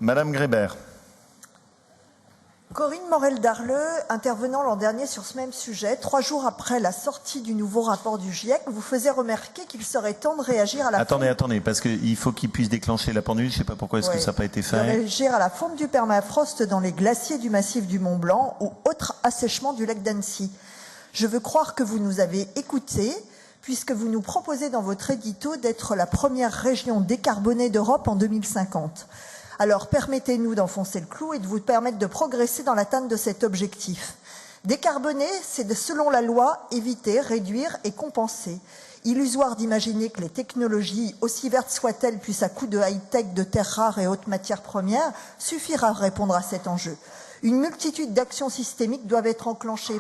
Madame Grébert. Corinne Morel-Darleux, intervenant l'an dernier sur ce même sujet, 3 jours après la sortie du nouveau rapport du GIEC, vous faisait remarquer qu'il serait temps de réagir à la Attendez, parce qu'il faut qu'il puisse déclencher la pendule. Je ne sais pas pourquoi est-ce que ça n'a pas été fait. De réagir à la fonte du permafrost dans les glaciers du massif du Mont Blanc ou autre assèchement du lac d'Annecy. Je veux croire que vous nous avez écoutés, puisque vous nous proposez dans votre édito d'être la première région décarbonée d'Europe en 2050. Alors permettez-nous d'enfoncer le clou et de vous permettre de progresser dans l'atteinte de cet objectif. Décarboner, c'est selon la loi éviter, réduire et compenser. Illusoire d'imaginer que les technologies, aussi vertes soient-elles, puissent à coup de high-tech, de terres rares et autres matières premières, suffira à répondre à cet enjeu. Une multitude d'actions systémiques doivent être enclenchées.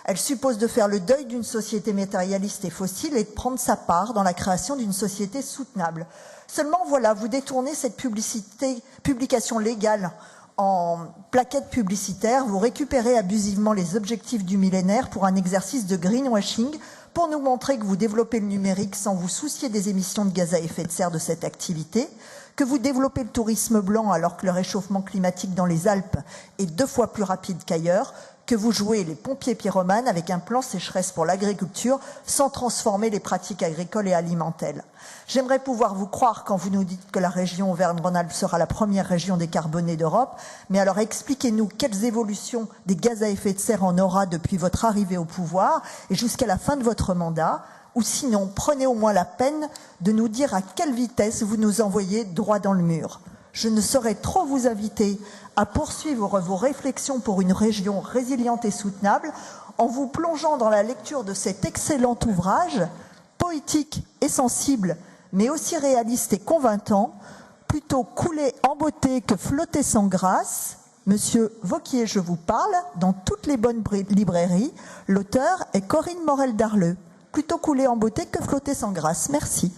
Elle suppose de faire le deuil d'une société matérialiste et fossile et de prendre sa part dans la création d'une société soutenable. Seulement, voilà, vous détournez cette publication légale en plaquette publicitaire, vous récupérez abusivement les objectifs du millénaire pour un exercice de greenwashing, pour nous montrer que vous développez le numérique sans vous soucier des émissions de gaz à effet de serre de cette activité, que vous développez le tourisme blanc alors que le réchauffement climatique dans les Alpes est 2 fois plus rapide qu'ailleurs, que vous jouez les pompiers pyromanes avec un plan sécheresse pour l'agriculture sans transformer les pratiques agricoles et alimentaires. J'aimerais pouvoir vous croire quand vous nous dites que la région Auvergne-Rhône-Alpes sera la première région décarbonée d'Europe, mais alors expliquez-nous quelles évolutions des gaz à effet de serre en aura depuis votre arrivée au pouvoir et jusqu'à la fin de votre mandat, ou sinon prenez au moins la peine de nous dire à quelle vitesse vous nous envoyez droit dans le mur. Je ne saurais trop vous inviter à poursuivre vos réflexions pour une région résiliente et soutenable en vous plongeant dans la lecture de cet excellent ouvrage, poétique et sensible, mais aussi réaliste et convaincant, plutôt couler en beauté que flotter sans grâce. Monsieur Vauquier, je vous parle, dans toutes les bonnes librairies. L'auteur est Corinne Morel-Darleux. Plutôt couler en beauté que flotter sans grâce. Merci.